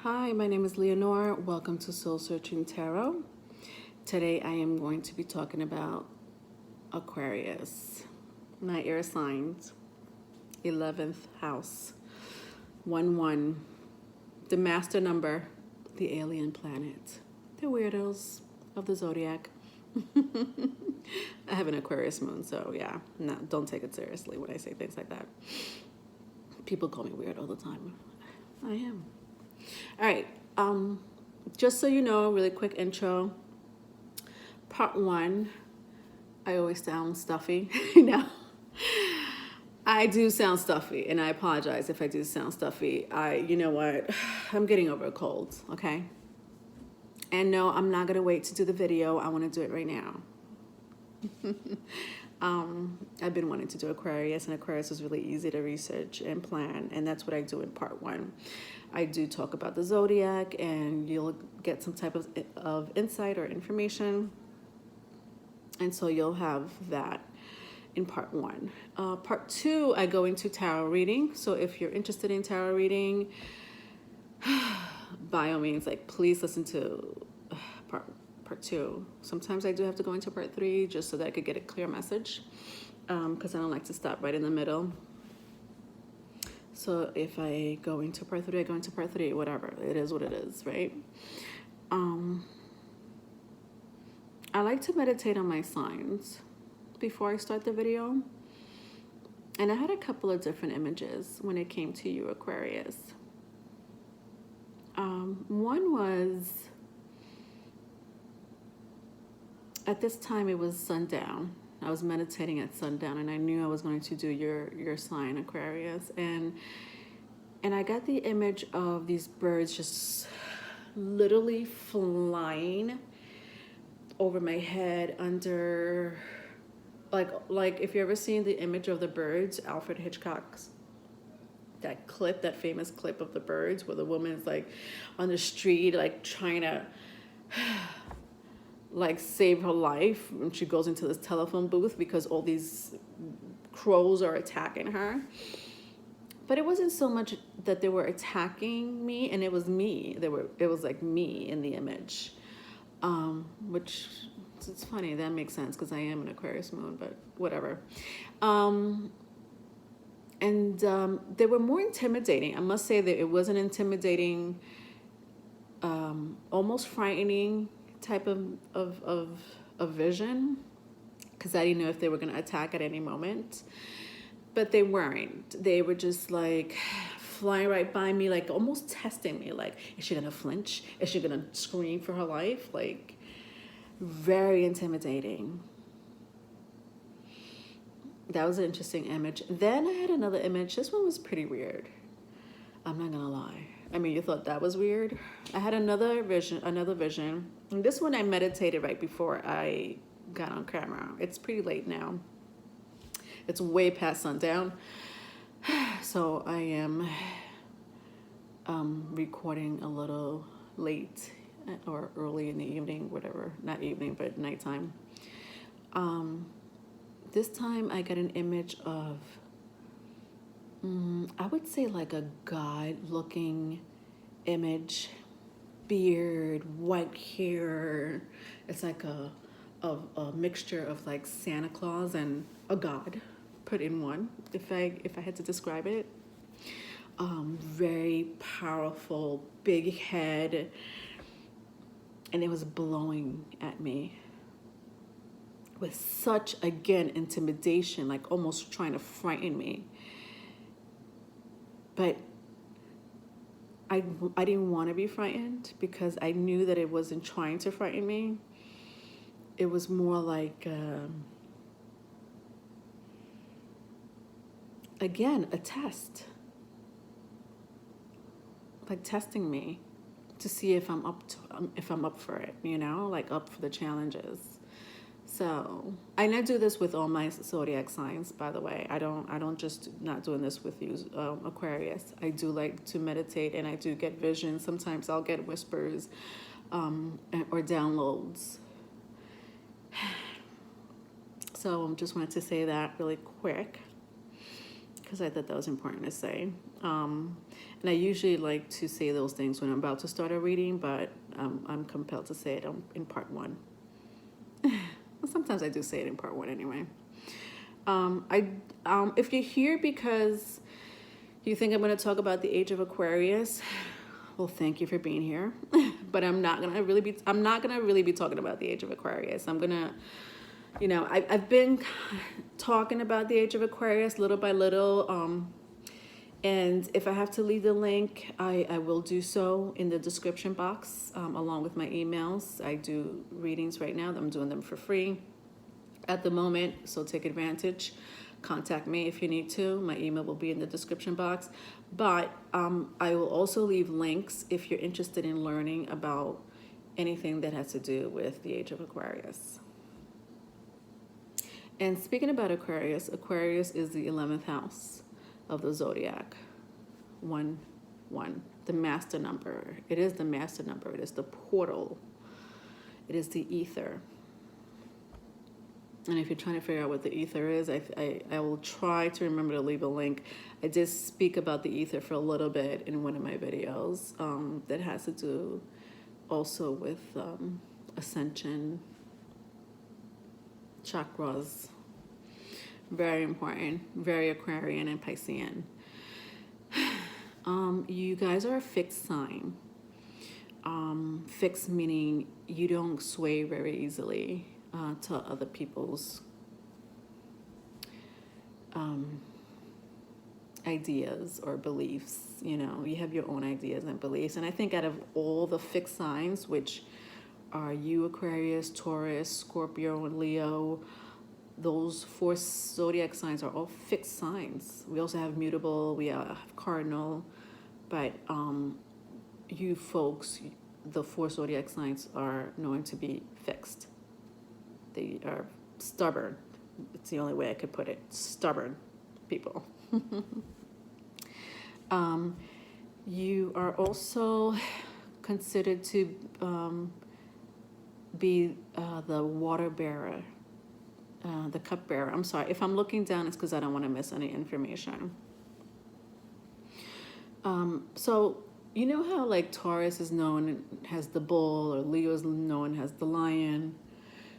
Hi, my name is Leonore. Welcome to Soul Searching Tarot. Today I am going to be talking about Aquarius, my air signs, 11th house, 1-1, the master number, the alien planet, the weirdos of the zodiac. I have an Aquarius moon, so yeah, no, don't take it seriously when I say things like that. People call me weird all the time. I am. All right, just so you know, really quick intro. Part 1, I always sound stuffy. I do sound stuffy, and I apologize if I do sound stuffy. You know what, I'm getting over a cold, okay? And no, I'm not gonna wait to do the video. I wanna do it right now. I've been wanting to do Aquarius, and Aquarius is really easy to research and plan, and that's what I do in part 1. I do talk about the zodiac, and you'll get some type of insight or information, and so you'll have that in part 1. Part 2, I go into tarot reading. So if you're interested in tarot reading, by all means, like, please listen to part 2. Sometimes I do have to go into part 3 just so that I could get a clear message, because I don't like to stop right in the middle. So if I go into part 3, I go into part 3, whatever. It is what it is, right? I like to meditate on my signs before I start the video. And I had a couple of different images when it came to you, Aquarius. One was, at this time it was sundown. I was meditating at sundown, and I knew I was going to do your sign, Aquarius, and I got the image of these birds just literally flying over my head under, like if you ever seen the image of the birds, Alfred Hitchcock's, that famous clip of the birds where the woman's like on the street, like trying to like save her life, and she goes into this telephone booth because all these crows are attacking her. But it wasn't so much that they were attacking me, and it was me. It was like me in the image, which it's funny, that makes sense because I am an Aquarius moon, but whatever. They were more intimidating. I must say that it was an intimidating, almost frightening type of vision, because I didn't know if they were going to attack at any moment. But they weren't. They were just like flying right by me, like almost testing me, like, is she going to flinch? Is she going to scream for her life? Like, very intimidating. That was an interesting image. Then I had another image. This one was pretty weird. I'm not gonna lie. I mean, you thought that was weird? I had another vision. And this one I meditated right before I got on camera. It's pretty late now. It's way past sundown. So I am recording a little late or early in the evening, whatever. Not evening, but nighttime. This time I got an image of, I would say like a god-looking image, beard, white hair. It's like a mixture of like Santa Claus and a god put in one, if I had to describe it. Very powerful, big head, and it was blowing at me with such, again, intimidation, like almost trying to frighten me. But I didn't want to be frightened because I knew that it wasn't trying to frighten me. It was more like, again, a test. Like testing me to see if I'm up for it, like up for the challenges. So, and I do this with all my zodiac signs, by the way. I don't just not doing this with you, Aquarius. I do like to meditate, and I do get visions. Sometimes I'll get whispers, or downloads. So just wanted to say that really quick, because I thought that was important to say. And I usually like to say those things when I'm about to start a reading, but I'm compelled to say it in part one. Well, sometimes I do say it in part one anyway. If you're here because you think I'm going to talk about the Age of Aquarius, well, thank you for being here. But I'm not gonna really be talking about the Age of Aquarius. I'm gonna, I've been talking about the Age of Aquarius little by little. And if I have to leave the link, I will do so in the description box, along with my emails. I do readings right now. I'm doing them for free at the moment, so take advantage. Contact me if you need to. My email will be in the description box. But I will also leave links if you're interested in learning about anything that has to do with the Age of Aquarius. And speaking about Aquarius, Aquarius is the 11th house of the zodiac. 1, the master number. It is the master number. It is the portal. It is the ether. And if you're trying to figure out what the ether is, I will try to remember to leave a link. I did speak about the ether for a little bit in one of my videos that has to do also with ascension, chakras. Very important, very Aquarian and Piscean. You guys are a fixed sign. Fixed meaning you don't sway very easily to other people's ideas or beliefs. You have your own ideas and beliefs. And I think out of all the fixed signs, which are you, Aquarius, Taurus, Scorpio, and Leo, those 4 zodiac signs are all fixed signs. We also have mutable, we have cardinal, but you folks, the 4 zodiac signs are known to be fixed. They are stubborn. It's the only way I could put it. Stubborn people. You are also considered to be the water bearer. The cupbearer. I'm sorry. If I'm looking down, it's because I don't want to miss any information. So you know how like Taurus is known as the bull, or Leo is known as the lion,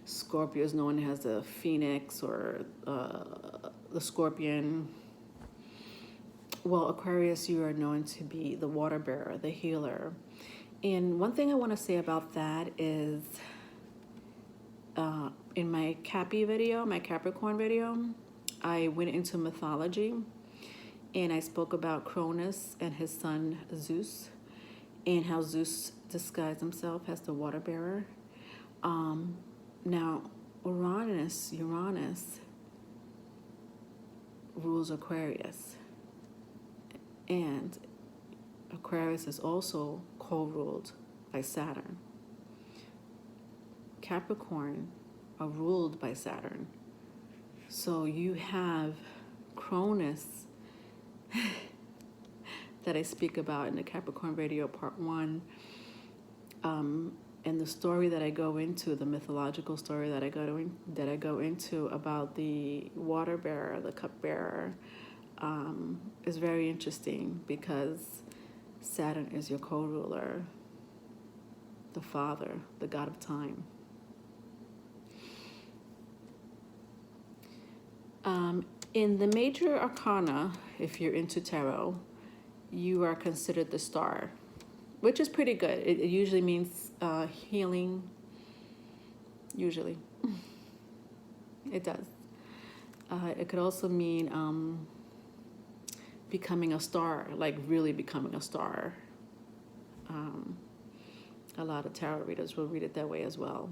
Scorpio is known as the phoenix or the scorpion. Well, Aquarius, you are known to be the water bearer, the healer. And one thing I want to say about that is in my Cappy video, my Capricorn video, I went into mythology and I spoke about Cronus and his son Zeus and how Zeus disguised himself as the water bearer. Now, Uranus rules Aquarius. And Aquarius is also co-ruled by Saturn. Capricorn are ruled by Saturn. So you have Cronus that I speak about in the Capricorn video part 1. And the story that I go into, the mythological story that I go into about the water bearer, the cup bearer, is very interesting because Saturn is your co-ruler, the father, the god of time. In the major arcana, if you're into tarot, you are considered the star, which is pretty good. It usually means healing. Usually. It does. It could also mean becoming a star, like really becoming a star. A lot of tarot readers will read it that way as well.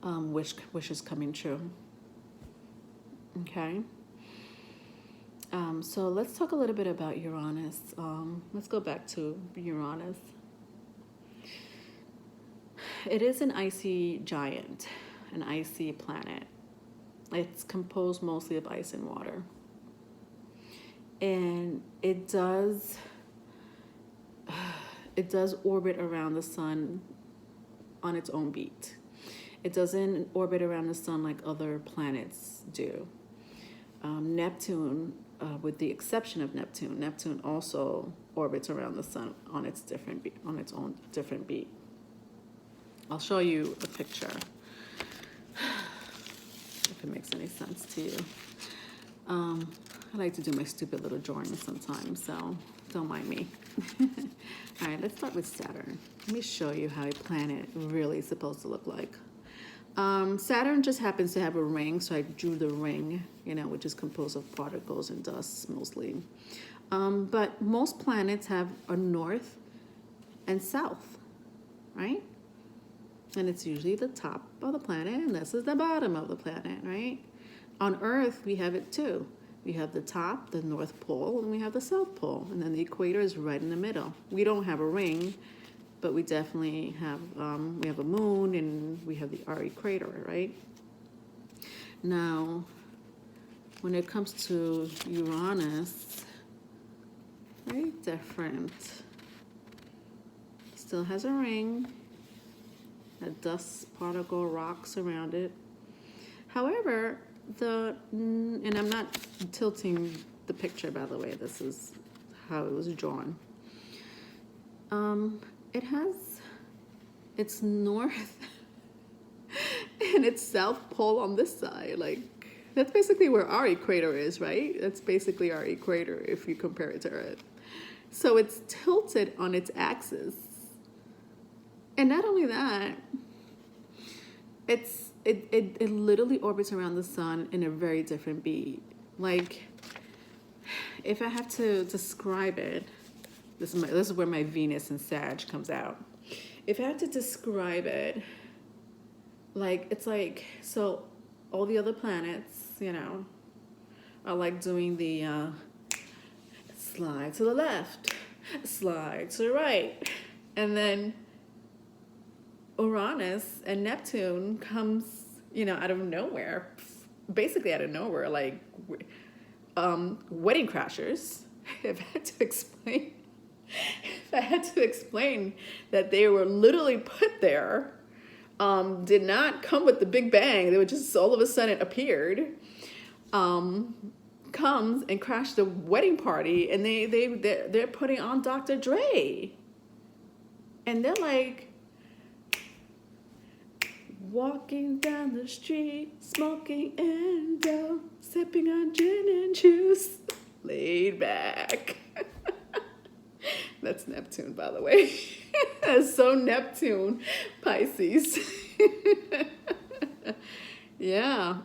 Which is coming true. Okay. So let's talk a little bit about Uranus. Let's go back to Uranus. It is an icy giant, an icy planet. It's composed mostly of ice and water. And it does orbit around the sun on its own beat. It doesn't orbit around the sun like other planets do. Neptune with the exception of Neptune. Neptune also orbits around the sun on its own different beat. I'll show you a picture if it makes any sense to you. I like to do my stupid little drawings sometimes, so don't mind me. All right, let's start with Saturn. Let me show you how a planet really is supposed to look like. Saturn just happens to have a ring, so I drew the ring, which is composed of particles and dust mostly. But most planets have a north and south, right? And it's usually the top of the planet, and this is the bottom of the planet, right? On Earth, we have it too. We have the top, the North Pole, and we have the South Pole, and then the equator is right in the middle. We don't have a ring, but we definitely have, we have a moon, and we have our equator, right? Now, when it comes to Uranus, very different. Still has a ring, a dust particle rocks around it. However, and I'm not tilting the picture, by the way, this is how it was drawn. It has its north and its south pole on this side. Like, that's basically where our equator is, right? That's basically our equator if you compare it to Earth. So it's tilted on its axis. And not only that, it literally orbits around the sun in a very different beat. Like, if I have to describe it, this is where my Venus and Sag comes out. If I have to describe it, it's like, so all the other planets, are like doing the slide to the left, slide to the right, and then Uranus and Neptune comes, out of nowhere, basically out of nowhere, like wedding crashers. If I had to explain that they were literally put there, did not come with the Big Bang. They were just all of a sudden appeared, comes and crashed the wedding party, and they're putting on Dr. Dre, and they're like, walking down the street, smoking endo, sipping on gin and juice, laid back. That's Neptune, by the way. That's so Neptune, Pisces. Yeah,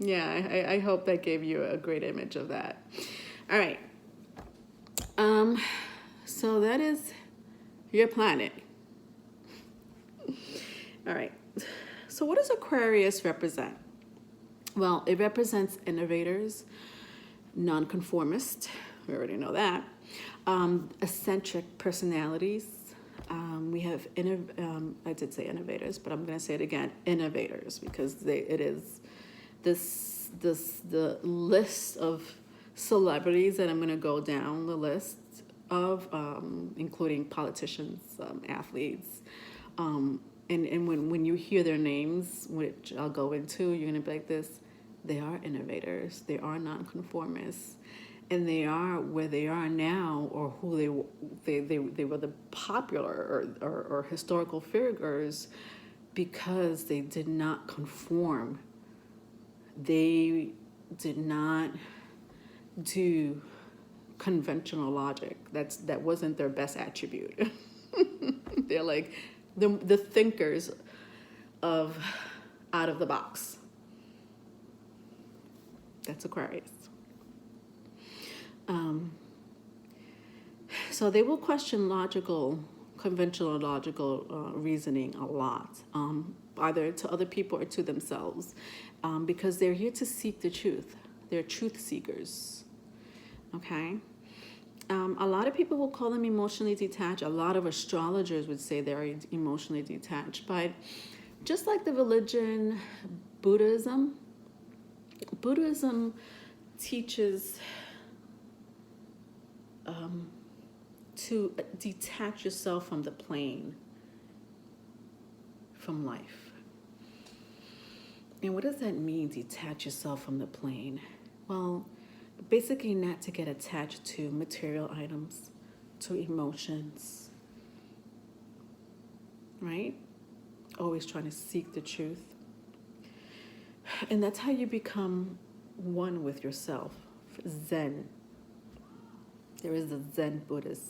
Yeah, I hope that gave you a great image of that. All right. So that is your planet. All right. So what does Aquarius represent? Well, it represents innovators, nonconformist. We already know that. Eccentric personalities. We have, I did say innovators, but I'm going to say it again, innovators, because it is the list of celebrities that I'm going to go down the list of, including politicians, athletes, and when you hear their names, which I'll go into, you're going to be like this, they are innovators, they are nonconformists, and they are where they are now, or who they were the popular or historical figures because they did not conform. They did not do conventional logic. That wasn't their best attribute. They're like the thinkers of out of the box. That's Aquarius. So they will question conventional logical reasoning a lot, either to other people or to themselves, because they're here to seek the truth. They're truth seekers. Okay? A lot of people will call them emotionally detached. A lot of astrologers would say they're emotionally detached. But just like the religion, Buddhism teaches to detach yourself from the plane, from life. And what does that mean, detach yourself from the plane? Well, basically not to get attached to material items, to emotions, right? Always trying to seek the truth. And that's how you become one with yourself. Zen. There is the Zen Buddhism.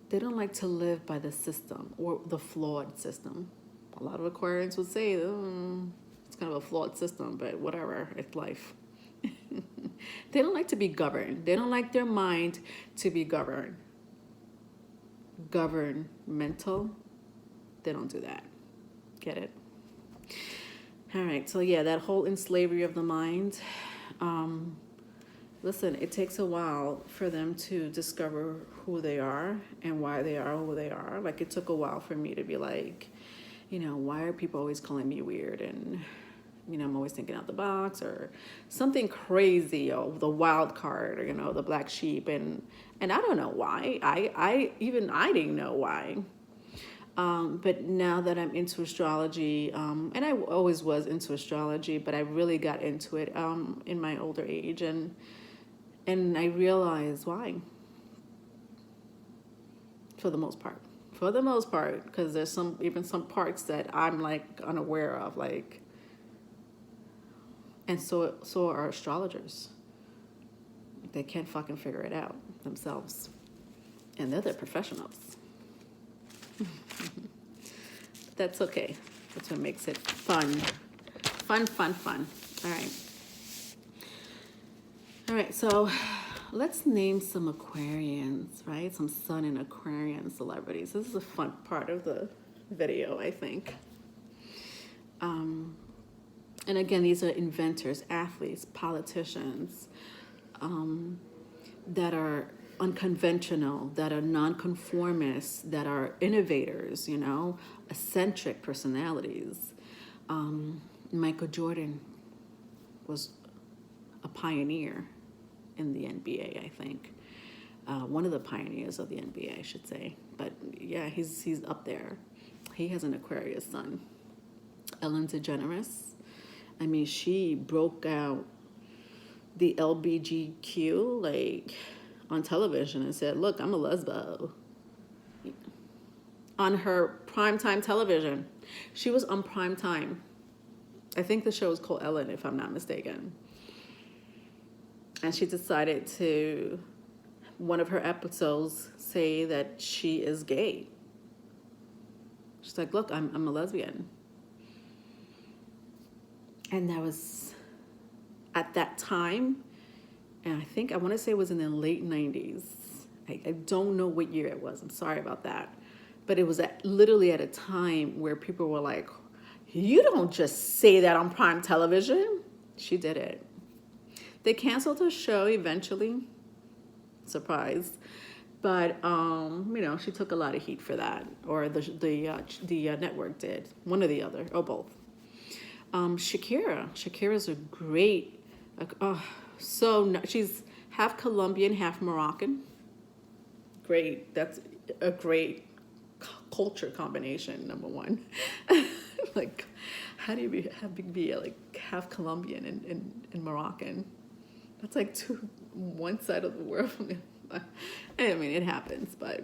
They don't like to live by the system or the flawed system. A lot of Aquarians would say it's kind of a flawed system, but whatever, it's life. They don't like to be governed. They don't like their mind to be governed. Governmental. They don't do that. Get it? All right. So yeah, that whole enslavery of the mind. Listen, it takes a while for them to discover who they are and why they are who they are. Like, it took a while for me to be like, why are people always calling me weird? And, I'm always thinking out the box or something crazy, or the wild card, or, the black sheep. And I don't know why. I didn't know why. But now that I'm into astrology, and I always was into astrology, but I really got into it in my older age, and I realized why. For the most part, because there's some parts that I'm like unaware of, like, and so are astrologers. They can't fucking figure it out themselves, and they're the professionals. That's okay. That's what makes it fun. All right, so let's name some Aquarians, right? Some Sun and Aquarian celebrities. This is a fun part of the video, I think. And again, these are inventors, athletes, politicians, that are unconventional, that are nonconformists, that are innovators, eccentric personalities. Michael Jordan was a pioneer in the NBA, I think. One of the pioneers of the NBA, I should say. But yeah, he's up there. He has an Aquarius sun. Ellen DeGeneres. I mean, she broke out the LBGQ, like, on television and said, look, I'm a lesbo. On her primetime television. She was on primetime. I think the show is called Ellen, if I'm not mistaken. And she decided to, one of her episodes, say that she is gay. She's like, look, I'm a lesbian. And that was at that time, and I want to say it was in the late 90s. I don't know what year it was. I'm sorry about that. But it was literally at a time where people were like, you don't just say that on prime television. She did it. They canceled her show eventually. Surprise. But, she took a lot of heat for that. Or the network did. One or the other, or both. Shakira's a great, she's half Colombian, half Moroccan. Great. That's a great culture combination, number one. Like, how do you be like half Colombian and Moroccan? That's like one side of the world. I mean, it happens, but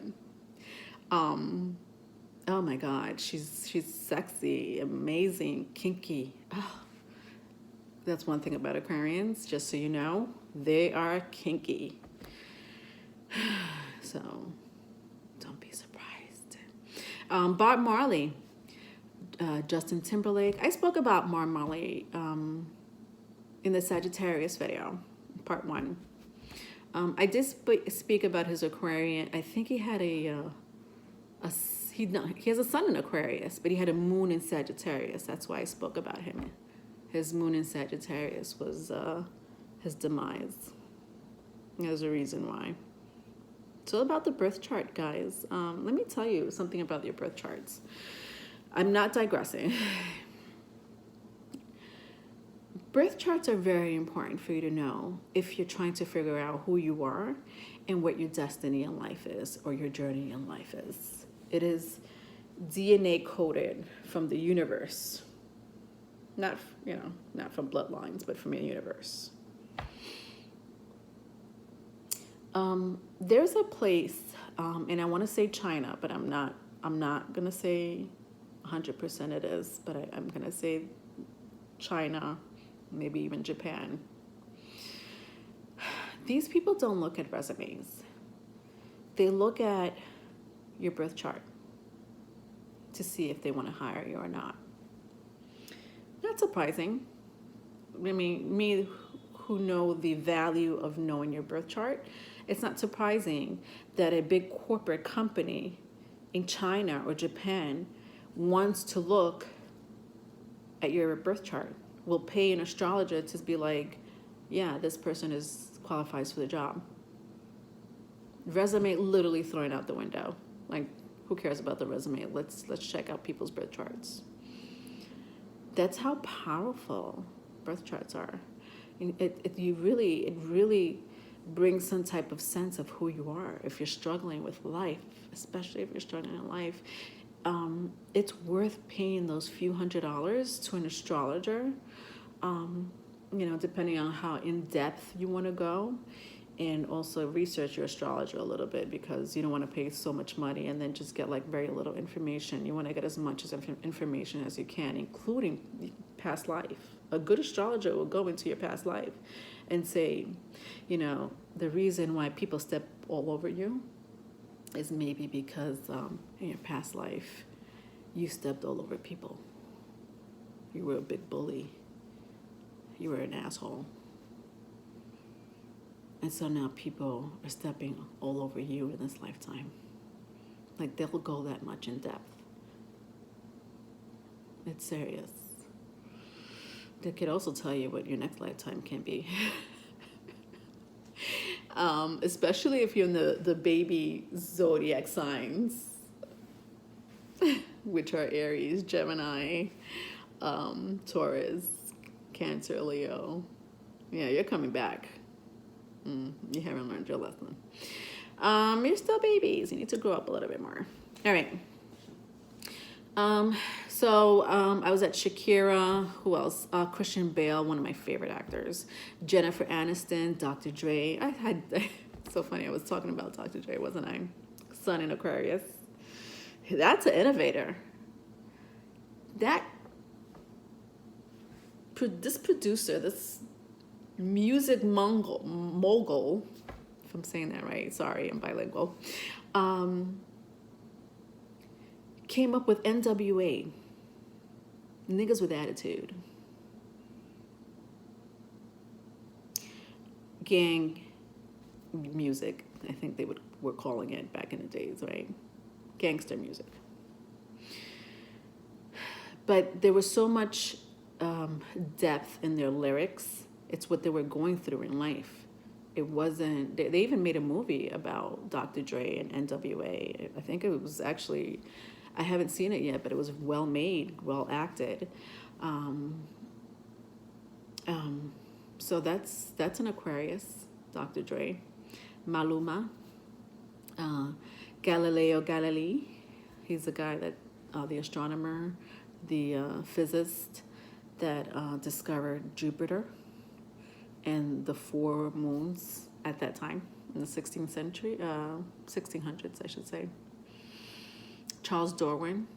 oh my God, she's sexy, amazing, kinky. Oh, that's one thing about Aquarians, just so you know, they are kinky. So don't be surprised. Bob Marley, Justin Timberlake. I spoke about Bob Marley in the Sagittarius video, part 1. I did speak about his Aquarian. I think he had he has a sun in Aquarius, but he had a moon in Sagittarius. That's why I spoke about him. His moon in Sagittarius was his demise. There's a reason why. So about the birth chart, guys. Let me tell you something about your birth charts. I'm not digressing. Birth charts are very important for you to know if you're trying to figure out who you are and what your destiny in life is or your journey in life is. It is DNA coded from the universe. Not, not from bloodlines, but from the universe. There's a place, and I want to say China, but I'm not going to say 100% it is, but I'm going to say China, maybe even Japan. These people don't look at resumes. They look at your birth chart to see if they want to hire you or not. Not surprising. I mean, me who know the value of knowing your birth chart, it's not surprising that a big corporate company in China or Japan wants to look at your birth chart, will pay an astrologer to be like, yeah, this person qualifies for the job. Resume literally thrown out the window. Like, who cares about the resume? Let's check out people's birth charts. That's how powerful birth charts are. It really brings some type of sense of who you are. If you're struggling with life, especially if you're struggling in life, it's worth paying those few $100s to an astrologer, depending on how in depth you want to go. And also research your astrologer a little bit, because you don't want to pay so much money and then just get like very little information. You want to get as much information as you can, including past life. A good astrologer will go into your past life and say, the reason why people step all over you is maybe because in your past life, you stepped all over people. You were a big bully. You were an asshole. And so now people are stepping all over you in this lifetime. Like, they'll go that much in depth. It's serious. They could also tell you what your next lifetime can be. Especially if you're in the baby zodiac signs, which are Aries, Gemini, Taurus, Cancer, Leo. Yeah, you're coming back. You haven't learned your lesson. You're still babies. You need to grow up a little bit more. All right. So I was at Shakira. Who else? Christian Bale, one of my favorite actors. Jennifer Aniston, Dr. Dre. So funny. I was talking about Dr. Dre, wasn't I? Sun in Aquarius. That's an innovator. This producer, this music mogul, if I'm saying that right, sorry, I'm bilingual, came up with NWA, niggas with attitude, gang music, I think they were calling it back in the days, right? Gangster music. But there was so much depth in their lyrics. It's what they were going through in life. It wasn't, they even made a movie about Dr. Dre and NWA. I think it was actually, I haven't seen it yet, but it was well made, well acted. So that's an Aquarius, Dr. Dre. Maluma, Galileo Galilei. He's the guy that, the astronomer, the physicist that discovered Jupiter and the 4 moons at that time in the 16th century, 1600s, I should say. Charles Darwin.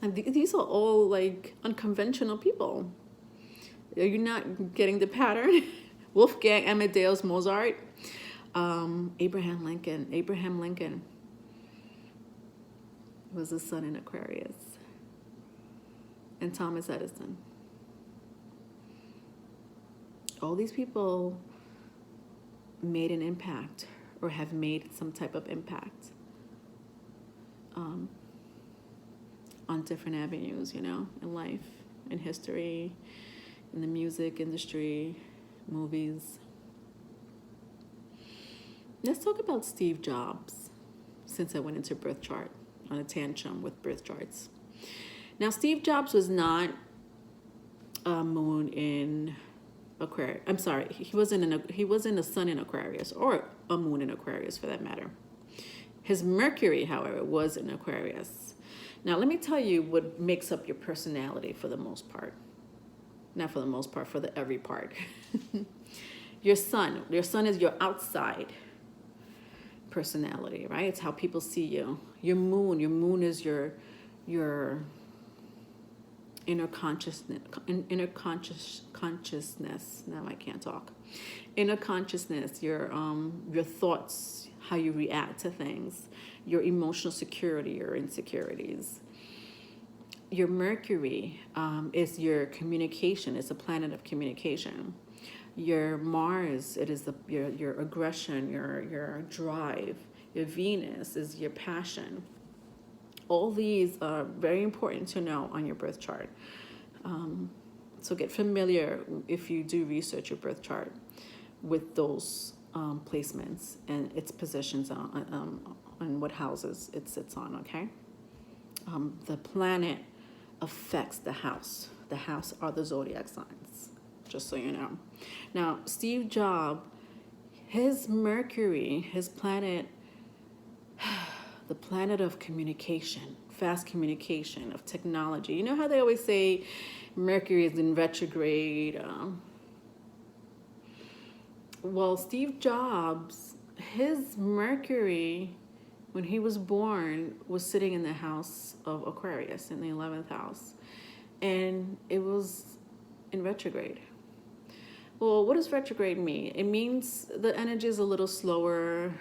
And these are all like unconventional people. Are you not getting the pattern? Wolfgang Amadeus Mozart, Abraham Lincoln was the sun in Aquarius, and Thomas Edison. All these people made an impact or have made some type of impact on different avenues, in life, in history, in the music industry, movies. Let's talk about Steve Jobs, since I went into birth chart on a tantrum with birth charts. Now, Steve Jobs was not a moon in Aquarius. I'm sorry, he wasn't a sun in Aquarius, or a moon in Aquarius for that matter. His Mercury, however, was in Aquarius. Now, let me tell you what makes up your personality for the most part. Not for the most part, for the every part. Your sun. Your sun is your outside personality, right? It's how people see you. Your moon is your inner consciousness. Now I can't talk. Inner consciousness, your thoughts, how you react to things, your emotional security, your insecurities. Your Mercury is your communication. It's a planet of communication. Your Mars, it is your aggression, your drive. Your Venus is your passion. All these are very important to know on your birth chart. So get familiar, if you do research your birth chart, with those placements and its positions on what houses it sits on, okay? The planet affects the house. The house are the zodiac signs, just so you know. Now, Steve Jobs, his Mercury, his planet, the planet of communication, fast communication, of technology. You know how they always say Mercury is in retrograde? Well, Steve Jobs, his Mercury, when he was born, was sitting in the house of Aquarius, in the 11th house. And it was in retrograde. Well, what does retrograde mean? It means the energy is a little slower,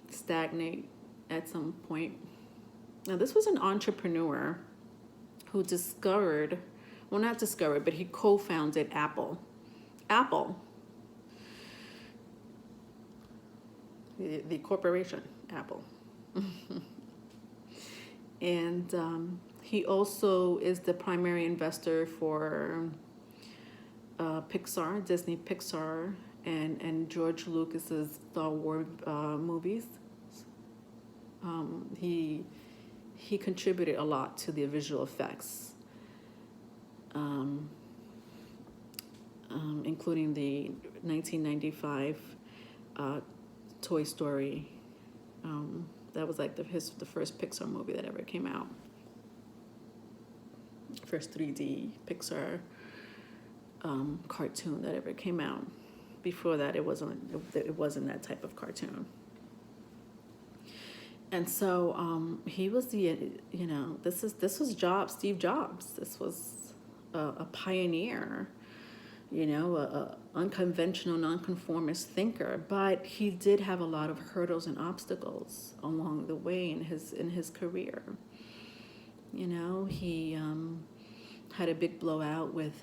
stagnate at some point. Now, this was an entrepreneur who discovered, well, not discovered, but he co-founded Apple. The corporation, Apple. And he also is the primary investor for Pixar, Disney Pixar, and George Lucas's Star Wars movies. He contributed a lot to the visual effects, including the 1995 Toy Story. That was like the first Pixar movie that ever came out. First 3D Pixar cartoon that ever came out. Before that, it wasn't that type of cartoon. And so he was this was Steve Jobs. This was a pioneer, a unconventional, nonconformist thinker. But he did have a lot of hurdles and obstacles along the way in his career. He had a big blowout with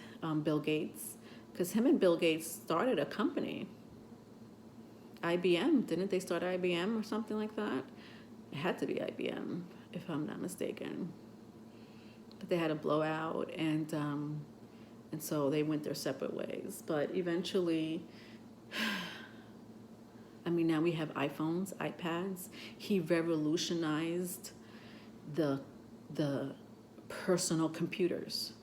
Bill Gates, because him and Bill Gates started a company. IBM, didn't they start IBM or something like that? It had to be IBM, if I'm not mistaken. But they had a blowout, and so they went their separate ways. But eventually, now we have iPhones, iPads. He revolutionized the personal computers.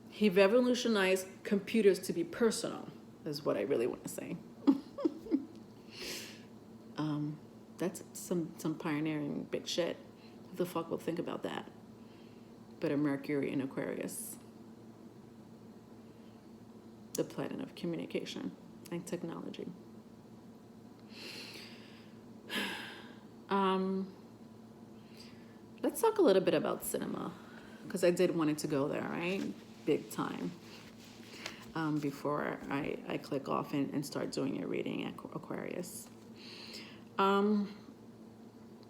He revolutionized computers to be personal, is what I really want to say. That's some pioneering big shit. Who the fuck will think about that? But a Mercury in Aquarius, the planet of communication and technology. Let's talk a little bit about cinema, because I did want it to go there, right? Big time. Before I click off and start doing your reading at Aquarius.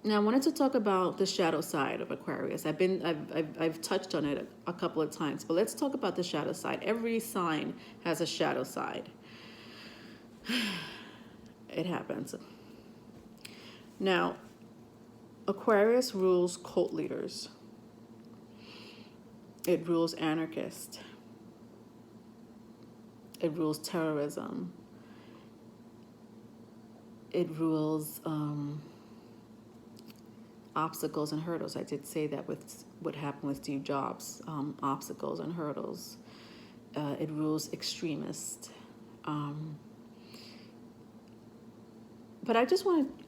Now I wanted to talk about the shadow side of Aquarius. I've touched on it a couple of times, but let's talk about the shadow side. Every sign has a shadow side. It happens. Now, Aquarius rules cult leaders. It rules anarchists. It rules terrorism. It rules obstacles and hurdles. I did say that with what happened with Steve Jobs, obstacles and hurdles. It rules extremists. But I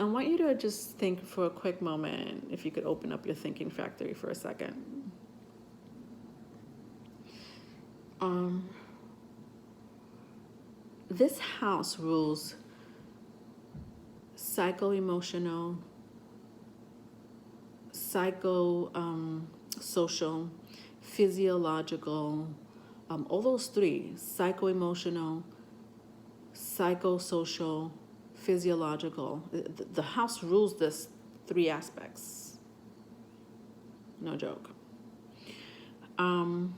want you to just think for a quick moment, if you could open up your thinking factory for a second. This house rules psycho-emotional, social, physiological, all those three, psycho-emotional, psychosocial, physiological. The house rules this three aspects. No joke. And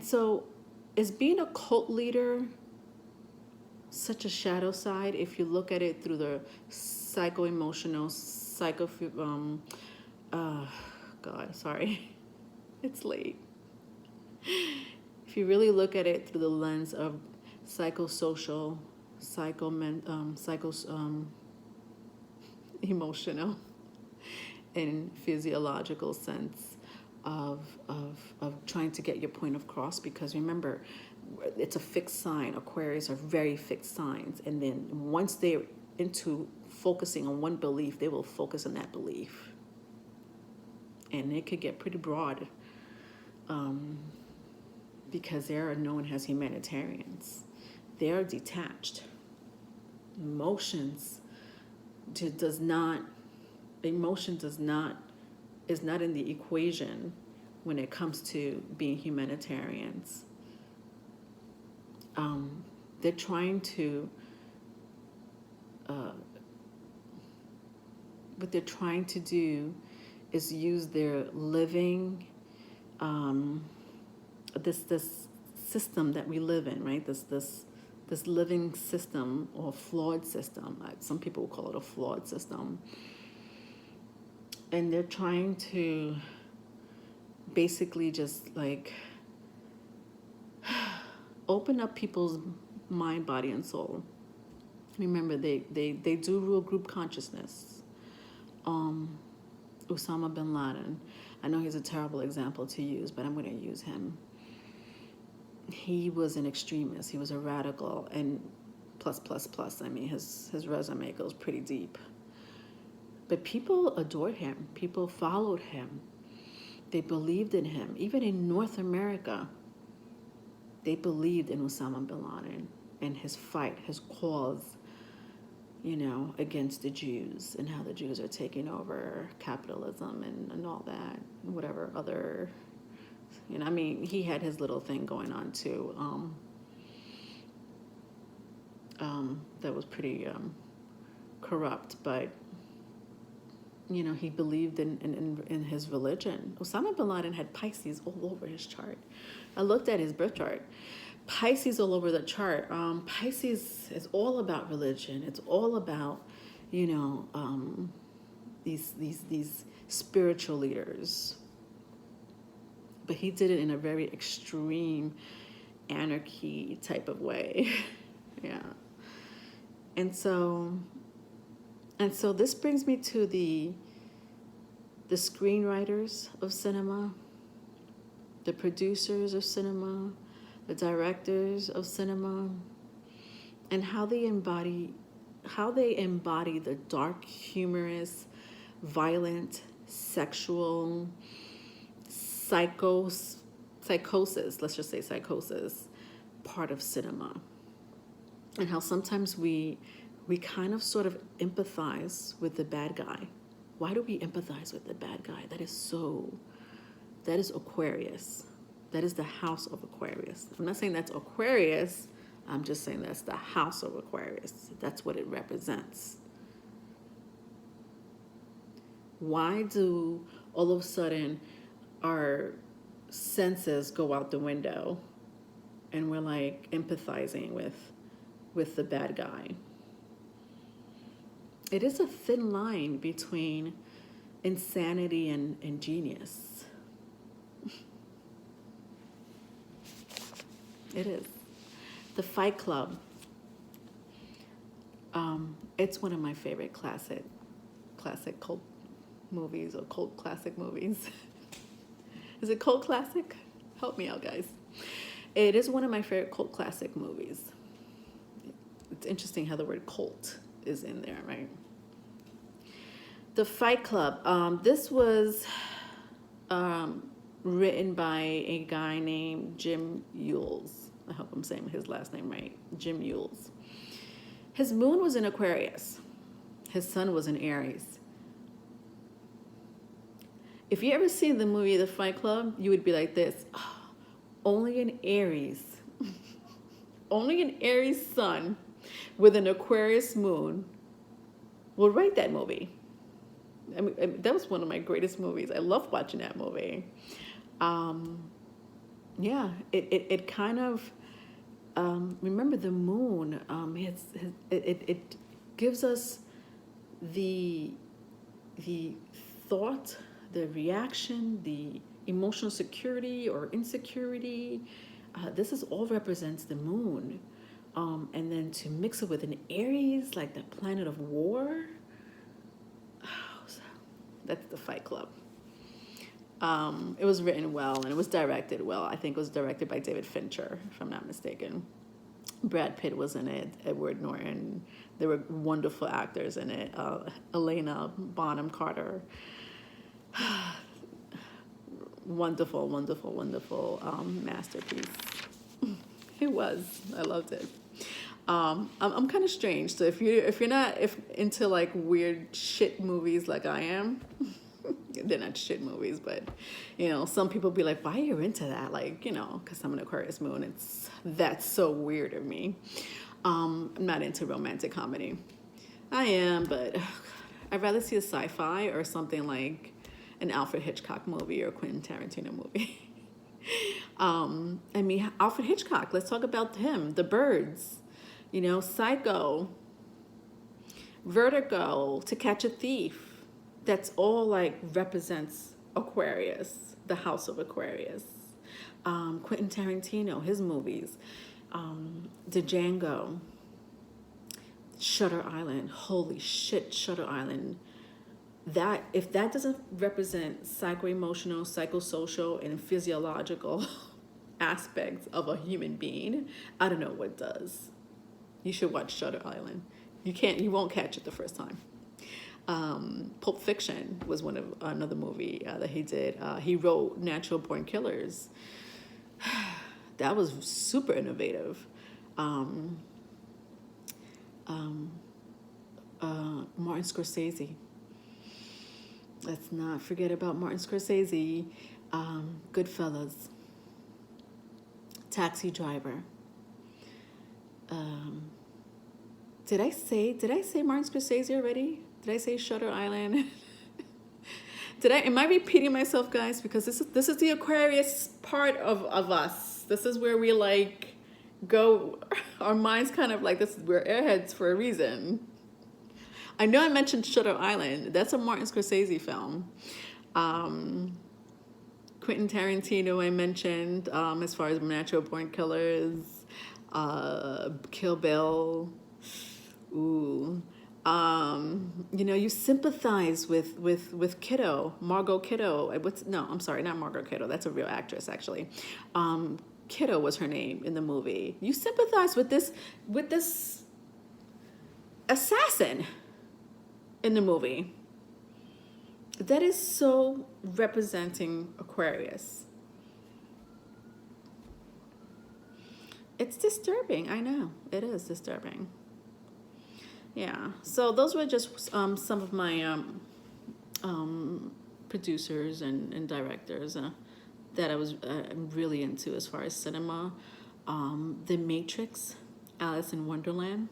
so is being a cult leader such a shadow side if you look at it through the psycho-emotional, God, sorry. It's late. If you really look at it through the lens of psychosocial, emotional, and physiological sense of trying to get your point across, because remember, it's a fixed sign. Aquarius are very fixed signs, and then once they're into focusing on one belief, they will focus on that belief, and it could get pretty broad, because they are known as humanitarians. They are detached. Emotion is not in the equation when it comes to being humanitarians. They're trying to, what they're trying to do is use their living, this system that we live in, right? This living system, or flawed system. Some people will call it a flawed system. And they're trying to basically just like open up people's mind, body, and soul. Remember, they do rule group consciousness. Osama bin Laden, I know he's a terrible example to use, but I'm going to use him. He was an extremist. He was a radical, and plus. I mean, his resume goes pretty deep. But people adored him. People followed him. They believed in him. Even in North America, they believed in Osama bin Laden and his fight, his cause, against the Jews, and how the Jews are taking over capitalism and all that, and whatever other, I mean, he had his little thing going on too, that was pretty corrupt, but he believed in his religion. Osama bin Laden had Pisces all over his chart. I looked at his birth chart. Pisces all over the chart. Pisces is all about religion. It's all about, these spiritual leaders. But he did it in a very extreme anarchy type of way. Yeah. And so this brings me to the screenwriters of cinema, the producers of cinema, the directors of cinema, and how they embody the dark, humorous, violent, sexual, psychosis, let's just say psychosis, part of cinema. And how sometimes we kind of sort of empathize with the bad guy. Why do we empathize with the bad guy? That is Aquarius. That is the house of Aquarius. I'm not saying that's Aquarius. I'm just saying that's the house of Aquarius. That's what it represents. Why do all of a sudden our senses go out the window and we're like empathizing with the bad guy? It is a thin line between insanity and genius. It is. The Fight Club. It's one of my favorite classic cult movies, or cult classic movies. Is it cult classic? Help me out, guys. It is one of my favorite cult classic movies. It's interesting how the word cult is in there, right? The Fight Club. This was written by a guy named Jim Yules. I hope I'm saying his last name right. Jim Yules. His moon was in Aquarius. His sun was in Aries. If you ever seen the movie The Fight Club, you would be like this. Oh, only an Aries. Only an Aries sun with an Aquarius moon will write that movie. I mean, that was one of my greatest movies. I love watching that movie. Yeah, it kind of, remember the moon, it gives us the thought, the reaction, the emotional security or insecurity. This is all represents the moon. And then to mix it with an Aries, like the planet of war. That's The Fight Club. It was written well and it was directed well. I think it was directed by David Fincher, if I'm not mistaken. Brad Pitt was in it, Edward Norton. There were wonderful actors in it. Elena Bonham Carter. Wonderful, wonderful, wonderful masterpiece. It was. I loved it. I'm kind of strange. So if you're not into like weird shit movies like I am, they're not shit movies, but you know, some people be like, why are you into that? Like, you know, because I'm an Aquarius moon. That's so weird of me. I'm not into romantic comedy. I am, but I'd rather see a sci-fi or something like an Alfred Hitchcock movie or a Quentin Tarantino movie. I mean, Alfred Hitchcock, let's talk about him. The Birds, you know, Psycho, Vertigo, To Catch a Thief. That's all like represents Aquarius, the house of Aquarius. Quentin Tarantino, his movies, The Django, Shutter Island. Holy shit, Shutter Island. That if that doesn't represent psycho-emotional, psychosocial, and physiological aspects of a human being, I don't know what does. You should watch Shutter Island. You won't catch it the first time. Pulp Fiction was another movie that he did. He wrote Natural Born Killers. That was super innovative. Martin Scorsese. Let's not forget about Martin Scorsese. Goodfellas. Taxi Driver. Did I say Martin Scorsese already? Did I say Shutter Island? Am I repeating myself, guys? Because this is the Aquarius part of us. This is where we like go, our minds kind of like this. We're airheads for a reason. I know I mentioned Shutter Island. That's a Martin Scorsese film. Quentin Tarantino I mentioned, as far as Natural Born Killers, Kill Bill. Ooh. You know, you sympathize with Kiddo, Margot Kiddo. I'm sorry, not Margot Kiddo. That's a real actress, actually. Kiddo was her name in the movie. You sympathize with this assassin in the movie. That is so representing Aquarius. It's disturbing. I know. It is disturbing. Yeah. So those were just some of my producers and directors that I was really into as far as cinema. The Matrix, Alice in Wonderland.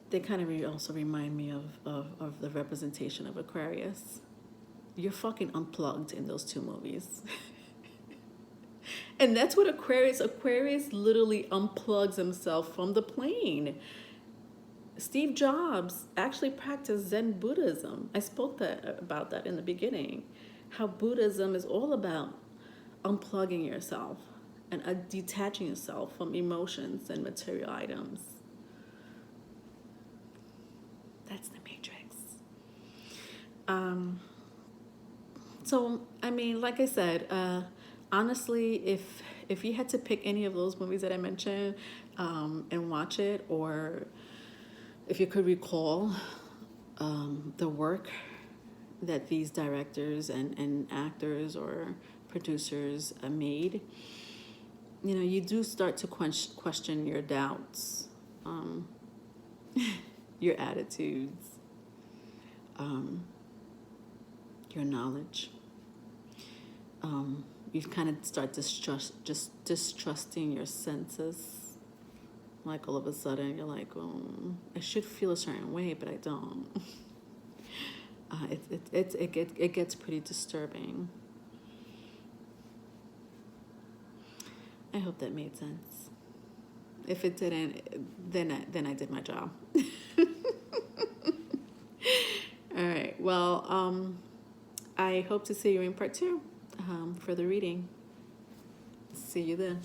They kind of also remind me of the representation of Aquarius. You're fucking unplugged in those two movies. And that's what Aquarius literally unplugs himself from the plane. Steve Jobs actually practiced Zen Buddhism. I spoke about that in the beginning. How Buddhism is all about unplugging yourself and detaching yourself from emotions and material items. That's the Matrix. So, I mean, like I said, honestly, if you had to pick any of those movies that I mentioned, and watch it, or if you could recall the work that these directors and actors or producers made, you know, you do start to question your doubts, your attitudes, your knowledge. You kind of start distrusting your senses. Like all of a sudden, you're like, I should feel a certain way, but I don't. It gets pretty disturbing. I hope that made sense. If it didn't, then I did my job. All right. Well, I hope to see you in part 2 for the reading. See you then.